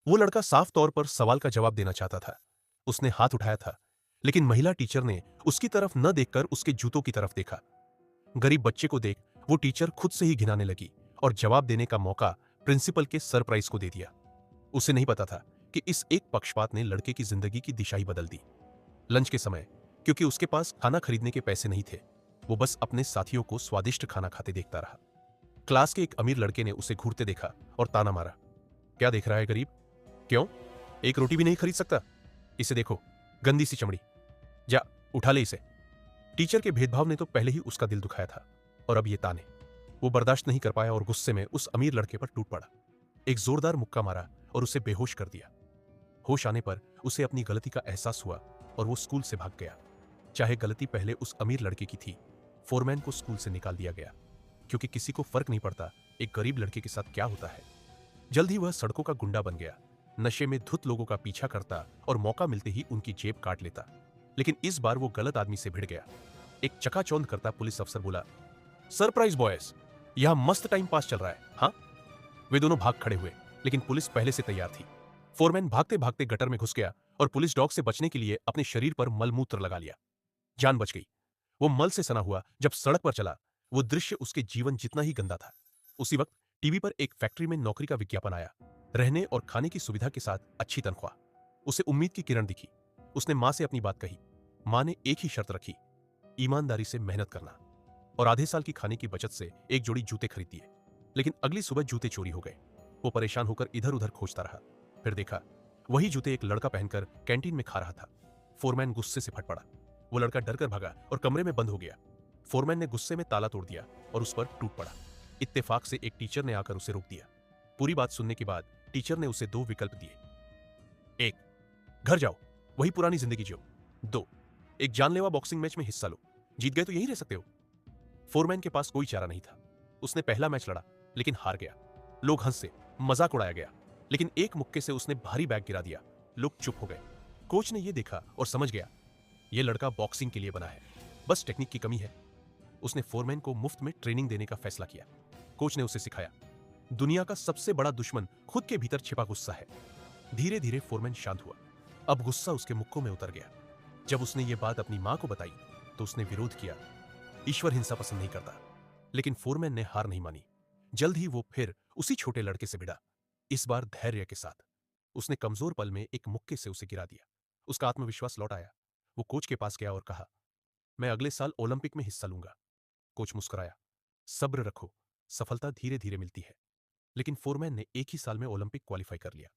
वो लड़का साफ तौर पर सवाल का जवाब देना चाहता था। उसने हाथ उठाया था, लेकिन महिला टीचर ने उसकी तरफ न देखकर उसके जूतों की तरफ देखा। गरीब बच्चे को देख वो टीचर खुद से ही घिनाने लगी और जवाब देने का मौका प्रिंसिपल के सरप्राइज को दे दिया। उसे नहीं पता था कि इस एक पक्षपात ने लड़के की जिंदगी की दिशा ही बदल दी। लंच के समय, क्योंकि उसके पास खाना खरीदने के पैसे नहीं थे, वो बस अपने साथियों को स्वादिष्ट खाना खाते देखता रहा। क्लास के एक अमीर लड़के ने उसे घूरते देखा और ताना मारा, क्या देख रहा है गरीब? क्यों? एक रोटी भी नहीं खरीद सकता? इसे देखो, गंदी सी चमड़ी। जा, उठा ले इसे। टीचर के भेदभाव ने तो पहले ही उसका दिल दुखाया था, और अब ये ताने। वो बर्दाश्त नहीं कर पाया और गुस्से में उस अमीर लड़के पर टूट पड़ा। एक जोरदार मुक्का मारा और उसे बेहोश कर दिया। होश आने पर उसे अपनी गलती का एहसास हुआ और वो स्कूल से भाग गया। चाहे गलती पहले उस अमीर लड़के की थी, फोरमैन को स्कूल से निकाल दिया गया, क्योंकि किसी को फर्क नहीं पड़ता एक गरीब लड़के के साथ क्या होता है। जल्द ही वह सड़कों का गुंडा बन गया, नशे में धुत लोगों का पीछा करता और मौका मिलते ही उनकी जेब काट लेता। लेकिन इस बार वो गलत आदमी से भिड़ गया। एक चकाचौंध करता पुलिस अफसर बोला, सरप्राइज बॉयज, यहां मस्त टाइम पास चल रहा है। हाँ, वे दोनों भाग खड़े हुए, लेकिन पुलिस पहले से तैयार थी। फोरमैन भागते भागते गटर में घुस गया और पुलिस डॉग से बचने के लिए अपने शरीर पर मलमूत्र लगा लिया। जान बच गई। वो मल से सना हुआ जब सड़क पर चला, वो दृश्य उसके जीवन जितना ही गंदा था। उसी वक्त टीवी पर एक फैक्ट्री में नौकरी का विज्ञापन आया, रहने और खाने की सुविधा के साथ अच्छी तनख्वाह। उसे उम्मीद की किरण दिखी। उसने मां से अपनी बात कही। मां ने एक ही शर्त रखी, ईमानदारी से मेहनत करना, और आधे साल की खाने की बचत से एक जोड़ी जूते खरीद दिए। लेकिन अगली सुबह जूते चोरी हो गए। वो परेशान होकर इधर उधर खोजता रहा। फिर देखा, वही जूते एक लड़का पहनकर कैंटीन में खा रहा था। फोरमैन गुस्से से फट पड़ा। वो लड़का डर कर भागा और कमरे में बंद हो गया। फोरमैन ने गुस्से में ताला तोड़ दिया और उस पर टूट पड़ा। इत्तेफाक से एक टीचर ने आकर उसे रोक दिया। पूरी बात सुनने के बाद टीचर ने उसे दो विकल्प दिए। एक, घर जाओ, वही पुरानी जिंदगी जियो। दो, एक जानलेवा बॉक्सिंग मैच में हिस्सा लो, जीत गए तो यहीं रह सकते हो। फोरमैन के पास कोई चारा नहीं था। उसने पहला मैच लड़ा, लेकिन हार गया। लोग हंसे, मजाक उड़ाया गया, लेकिन एक मुक्के से उसने भारी बैग गिरा दिया। लोग चुप हो गए। कोच ने यह देखा और समझ गया, यह लड़का बॉक्सिंग के लिए बना है, बस टेक्निक की कमी है। उसने फोरमैन को मुफ्त में ट्रेनिंग देने का फैसला किया। कोच ने उसे सिखाया, दुनिया का सबसे बड़ा दुश्मन खुद के भीतर छिपा गुस्सा है। धीरे धीरे फोरमैन शांत हुआ। अब गुस्सा उसके मुक्कों में उतर गया। जब उसने ये बात अपनी मां को बताई तो उसने विरोध किया। ईश्वर हिंसा पसंद नहीं करता। लेकिन फोरमैन ने हार नहीं मानी। जल्द ही वो फिर उसी छोटे लड़के से भिड़ा, इस बार धैर्य के साथ। उसने कमजोर पल में एक मुक्के से उसे गिरा दिया। उसका आत्मविश्वास लौट आया। वो कोच के पास गया और कहा, मैं अगले साल ओलंपिक में हिस्सा लूंगा। कोच मुस्कुराया, सब्र रखो, सफलता धीरे धीरे मिलती है। लेकिन फोरमैन ने एक ही साल में ओलंपिक क्वालिफाई कर लिया।